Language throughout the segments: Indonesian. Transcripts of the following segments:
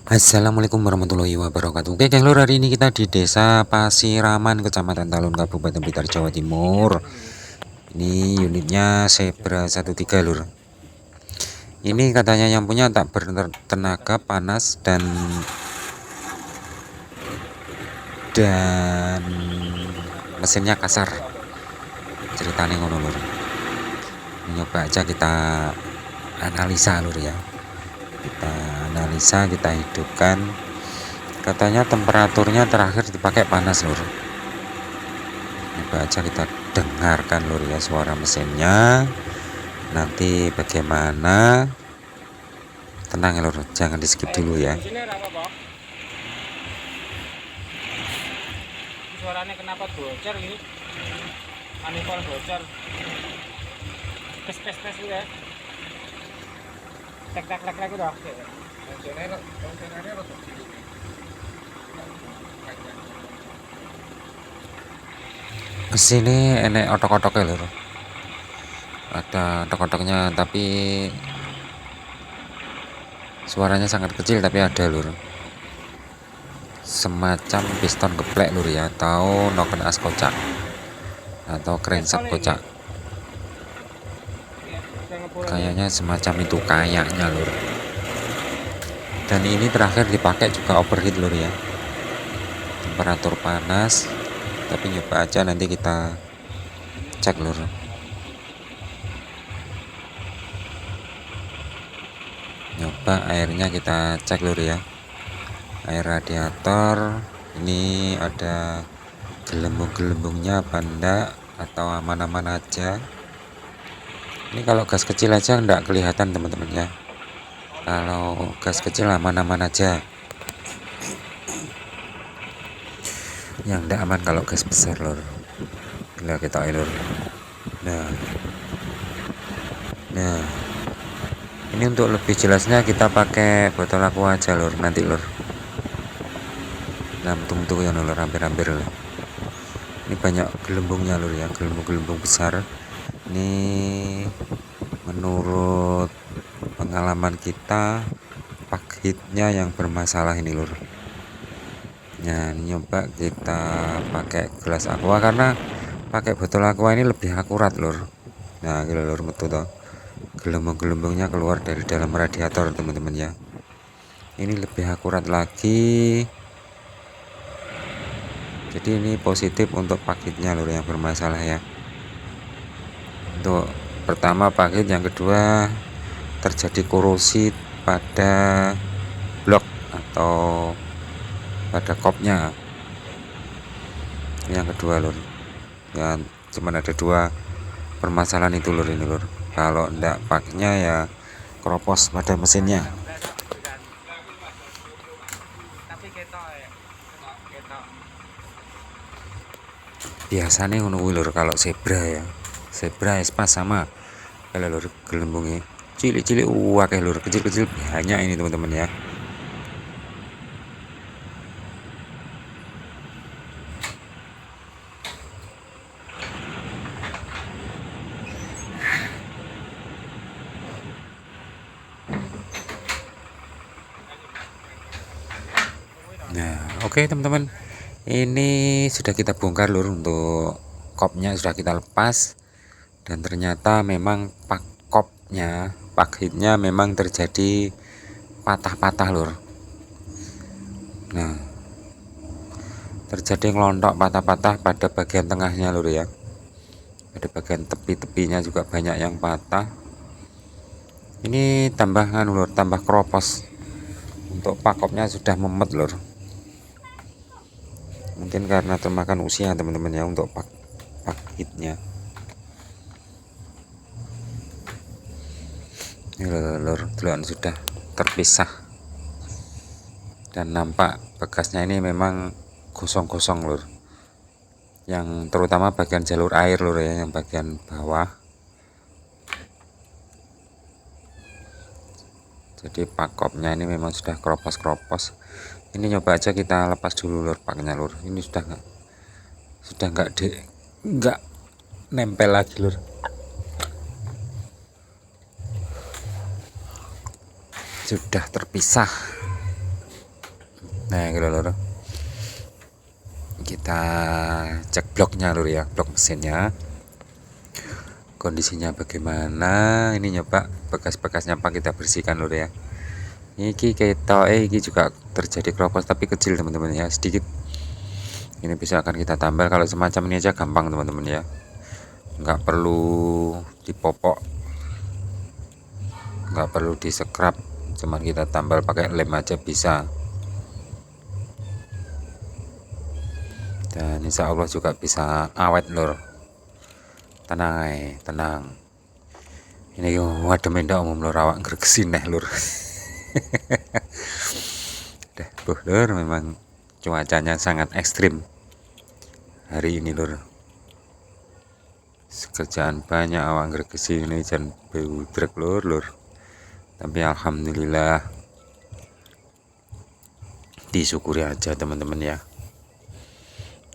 Assalamualaikum warahmatullahi wabarakatuh. Oke geng lur, hari ini kita di desa Pasiraman, Kecamatan Talun, Kabupaten Blitar, Jawa Timur. Ini unitnya Zebra 13 lur. Ini katanya yang punya tak bertenaga panas dan mesinnya kasar. Ceritanya ngono lur. Nyoba aja kita analisa lur ya. Kita analisa, kita hidupkan. Katanya temperaturnya terakhir dipakai panas lur. Coba aja kita dengarkan lur ya suara mesinnya nanti bagaimana. Tenang ya lur, jangan di skip dulu ya. Suaranya kenapa bocor ini? Manifold bocor. Tes udah. Tek udah. Mesinnya enek otok-otoknya lur, ada otok-otoknya tapi suaranya sangat kecil, tapi ada lur, semacam piston geplek lur ya, atau noken as kocak atau crankshaft kocak, kayaknya semacam itu kayaknya lur. Dan ini terakhir dipakai juga overheat lur ya, temperatur panas, tapi nyoba aja nanti kita cek lur. Nyoba airnya kita cek lur ya, air radiator ini ada gelembung-gelembungnya apa enggak, atau aman-aman aja. Ini kalau gas kecil aja enggak kelihatan teman-teman ya, kalau gas kecil aman-aman aja. Yang enggak aman kalau gas besar lur. Gila kita lur. Nah ini untuk lebih jelasnya kita pakai botol aqua aja lur nanti lur. Nah tunggu ya lur, hampir-hampir lur. Ini banyak gelembungnya lur ya, gelembung-gelembung besar. Ini menurut pengalaman kita pakhitnya yang bermasalah ini lur. Nah ini nyoba kita pakai gelas aqua, karena pakai botol aqua ini lebih akurat lur. Nah gila lur, metu toh gelembung-gelembungnya keluar dari dalam radiator teman-teman ya. Ini lebih akurat lagi. Jadi ini positif untuk pakhitnya lur yang bermasalah ya. Untuk pertama pakhit, yang kedua terjadi korosi pada blok atau pada kopnya. Yang kedua lur ya, cuman ada dua permasalahan itu lur ini lur. Kalau ndak paknya ya keropos pada mesinnya. Biasanya ngono lur kalau Zebra ya, Zebra Espas sama kalau lur gelembungnya cilik-cilik kayak lur, kecil-kecil banyak ini teman-teman ya. Nah oke teman-teman, ini sudah kita bongkar lur, untuk kopnya sudah kita lepas, dan ternyata memang kopnya, pakhitnya memang terjadi patah-patah lur. Nah terjadi ngelontok patah-patah pada bagian tengahnya lur ya, pada bagian tepi-tepinya juga banyak yang patah. Ini tambahan lur, tambah keropos, untuk pakopnya sudah memet lur, mungkin karena termakan usia teman-teman ya untuk pakhitnya. Ini lur, duluan sudah terpisah dan nampak bekasnya ini memang gosong-gosong lur, yang terutama bagian jalur air lur ya, yang bagian bawah. Jadi pakopnya ini memang sudah keropos-keropos. Ini nyoba aja kita lepas dulu lur paknya lur. Ini sudah nggak nempel lagi lur. Sudah terpisah. Nah gitu lur, kita cek bloknya lur ya, blok mesinnya kondisinya bagaimana. Ini nyoba bekas-bekas nyampah kita bersihkan lur ya. Iki kita iki juga terjadi keropos tapi kecil teman-teman ya, sedikit. Ini bisa akan kita tambal. Kalau semacam ini aja gampang teman-teman ya, nggak perlu dipopok, nggak perlu disekrap, cuman kita tambal pakai lem aja bisa. Dan insya Allah juga bisa awet lur. Tenang tenang, ini wadah mendak umum lur, awak gregesin nih lur. Dah lur, memang cuacanya sangat ekstrim hari ini lur. Kerjaan banyak, awak gregesin ini jan beudrek lur. Tapi alhamdulillah, disyukuri aja teman-teman ya.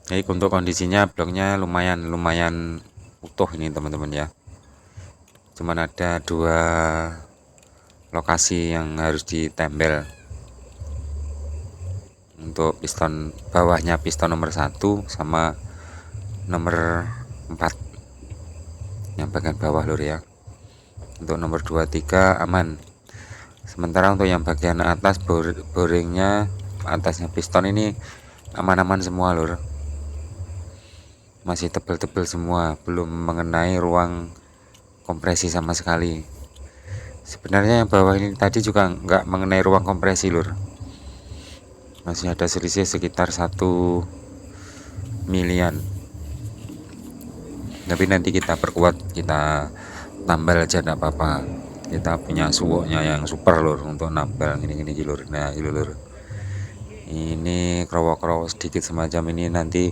Jadi untuk kondisinya bloknya lumayan utuh ini teman-teman ya. Cuman ada 2 lokasi yang harus ditempel. Untuk piston bawahnya, piston nomor 1 sama nomor 4 yang bagian bawah lur ya. Untuk nomor 2, 3 aman. Sementara untuk yang bagian atas boringnya, atasnya piston ini aman-aman semua lur. Masih tebal-tebal semua, belum mengenai ruang kompresi sama sekali. Sebenarnya yang bawah ini tadi juga nggak mengenai ruang kompresi lur, masih ada selisih sekitar 1 milian. Tapi nanti kita perkuat, kita tambal aja enggak apa-apa. Kita punya suwoknya yang super lur untuk nambal gini lur. Nah itu lur, ini krowo-krowo sedikit semacam ini nanti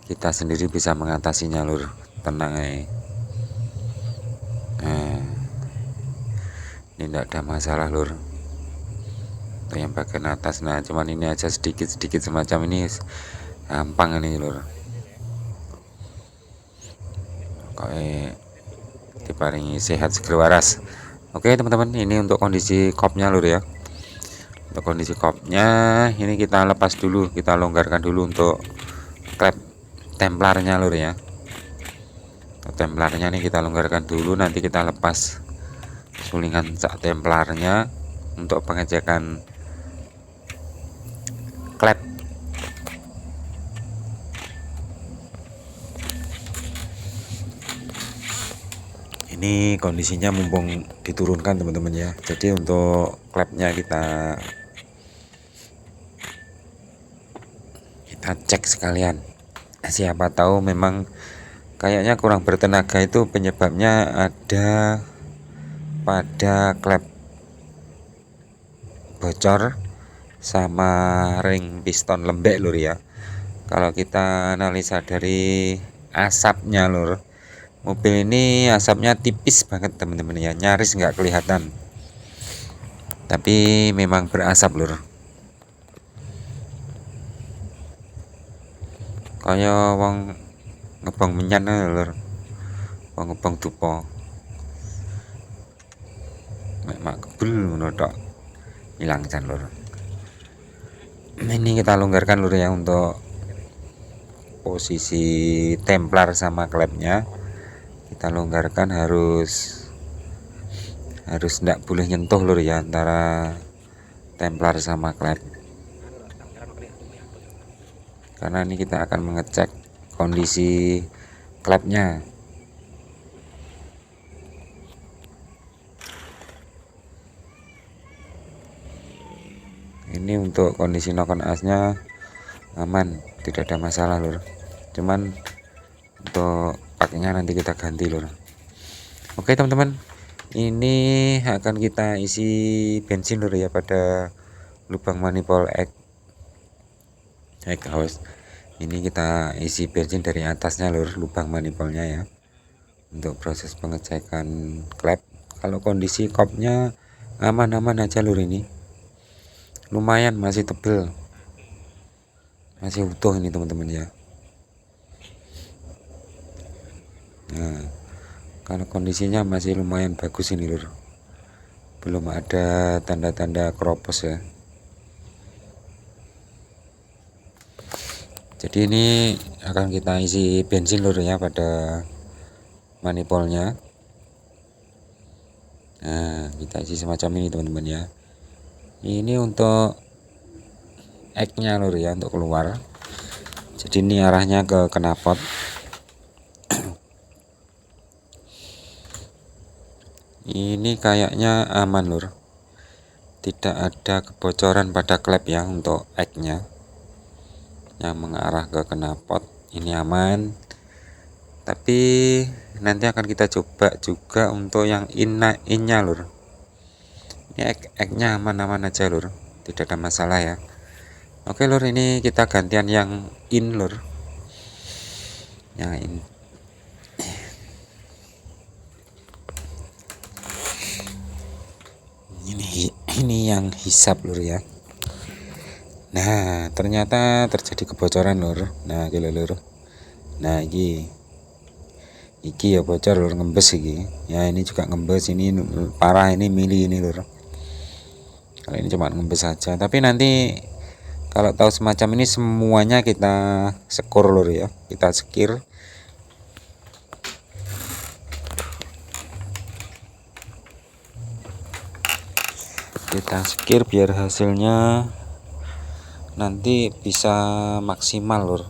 kita sendiri bisa mengatasinya lur, tenang aja. Nah, ini tidak ada masalah lur untuk yang bagian atas. Nah cuman ini aja sedikit semacam ini gampang ini lur, kok diparingi sehat seger waras. Oke teman-teman, ini untuk kondisi kopnya lur ya. Untuk kondisi kopnya ini kita lepas dulu, kita longgarkan dulu untuk klep templarnya lur ya. Templarnya nih kita longgarkan dulu, nanti kita lepas sulingan sak templarnya untuk pengecekan klep. Ini kondisinya mumpung diturunkan teman-teman ya, jadi untuk klepnya kita cek sekalian, siapa tahu memang kayaknya kurang bertenaga, itu penyebabnya ada pada klep bocor sama ring piston lembek lur ya. Kalau kita analisa dari asapnya lur, mobil ini asapnya tipis banget teman-teman ya, nyaris nggak kelihatan, tapi memang berasap lur. Kayak wong ngebong menyan lur, wong ngebong dupa mak kebul ngono tok ilang jan lur. Ini kita longgarkan lur ya untuk posisi templar sama klepnya. Kita longgarkan, harus tidak boleh nyentuh lur ya antara templar sama klep, karena ini kita akan mengecek kondisi klepnya. Ini untuk kondisi nokon asnya aman, tidak ada masalah lur, cuman untuk pakainya nanti kita ganti lur. Oke teman-teman, ini akan kita isi bensin lur ya pada lubang manifold exhaust. Ini kita isi bensin dari atasnya lur, lubang manifoldnya ya, untuk proses pengecekan klep. Kalau kondisi kopnya aman-aman aja lur, ini lumayan masih tebel, masih utuh ini teman-teman ya. Nah kalau kondisinya masih lumayan bagus ini lur, belum ada tanda-tanda keropos ya. Jadi ini akan kita isi bensin lur ya pada manifoldnya. Nah, kita isi semacam ini teman-teman ya. Ini untuk ek-nya lur ya, untuk keluar. Jadi ini arahnya ke knalpot. Ini kayaknya aman lur, tidak ada kebocoran pada klep ya untuk ek-nya yang mengarah ke knalpot. Ini aman, tapi nanti akan kita coba juga untuk yang in-nya lur. Ini ek-nya aman-aman aja lur, tidak ada masalah ya. Oke lur, ini kita gantian yang in lur, yang in. Ini yang hisap lur ya. Nah, ternyata terjadi kebocoran lur. Nah, gila lur. Nah, iki ya bocor lur, ngembes iki. Ya, ini juga ngembes, ini parah, ini mili ini lur. Kalau ini cuma ngembes saja, tapi nanti kalau tahu semacam ini semuanya kita skor lur ya. Kita sekir. Kita sekir biar hasilnya nanti bisa maksimal lur.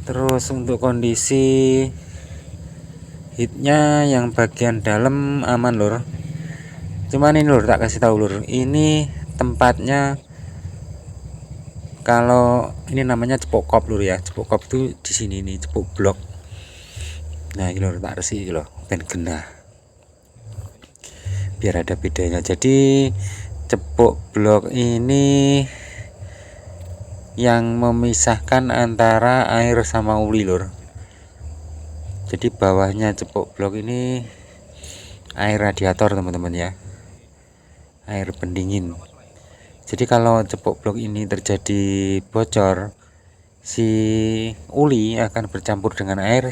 Terus untuk kondisi heatnya yang bagian dalam aman lur. Cuman ini lur, tak kasih tahu lur, ini tempatnya, kalau ini namanya cepuk kop lur ya. Cepuk kop tuh di sini nih, cepuk blok. Nah ini lur, tak resi loh, pen genah biar ada bedanya. Jadi cepuk blok ini yang memisahkan antara air sama uli lur. Jadi bawahnya cepuk blok ini air radiator teman-teman ya, air pendingin. Jadi kalau cepuk blok ini terjadi bocor, si uli akan bercampur dengan air,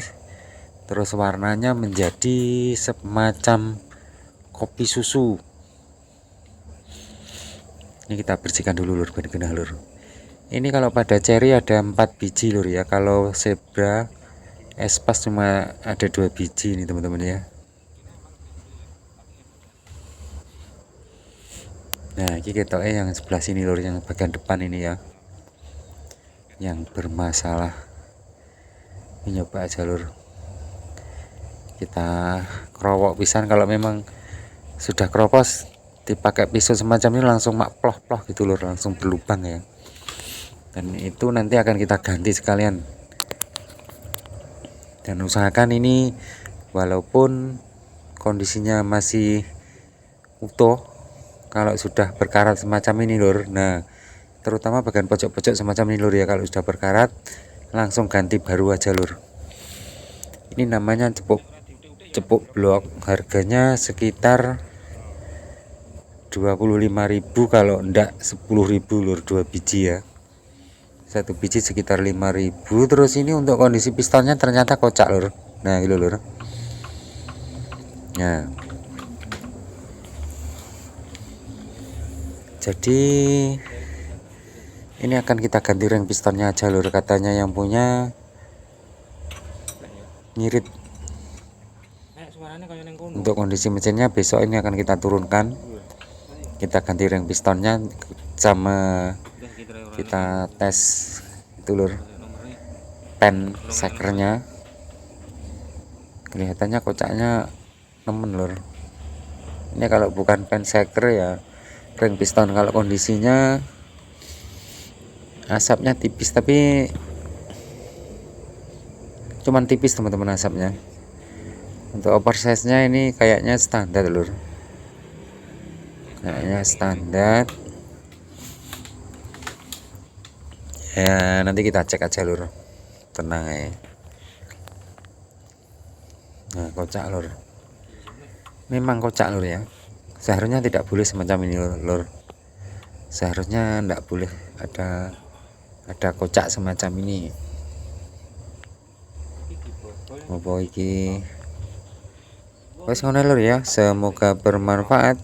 terus warnanya menjadi semacam kopi susu. Ini kita bersihkan dulu lur, benar lur. Ini kalau pada cherry ada 4 biji lur ya. Kalau zebra espas cuma ada 2 biji ini teman-teman ya. Nah ini ketoknya yang sebelah sini lur, yang bagian depan ini ya, yang bermasalah. Ini nyoba aja lur, kita kerowok pisan. Kalau memang sudah keropos, dipakai pisau semacam ini langsung mak ploh-ploh gitu lur, langsung berlubang ya. Dan itu nanti akan kita ganti sekalian. Dan usahakan ini walaupun kondisinya masih utuh, kalau sudah berkarat semacam ini lur, nah terutama bagian pojok-pojok semacam ini lur ya, kalau sudah berkarat langsung ganti baru aja lur. Ini namanya cepuk blok, harganya sekitar 25.000, kalau enggak 10.000 lur, 2 biji ya. 1 biji sekitar 5.000. Terus ini untuk kondisi pistonnya ternyata kocak lur. Nah gitu lur. Nah, jadi ini akan kita ganti ring pistonnya aja lur, katanya yang punya nyirit. Untuk kondisi mesinnya besok ini akan kita turunkan, kita ganti ring pistonnya sama kita tes itu lur, pen sekernya. Kelihatannya kocaknya nemen lur. Ini kalau bukan pen seker ya ring piston. Kalau kondisinya asapnya tipis, tapi cuman tipis teman-teman asapnya. Untuk oversize nya ini kayaknya standar lur, kayaknya standar ya. Nanti kita cek aja lur, tenang ya. Nah kocak lur, memang kocak lur ya. Seharusnya tidak boleh semacam ini lur, seharusnya tidak boleh ada kocak semacam ini. Apa iki? Wes ngono lur ya, semoga bermanfaat.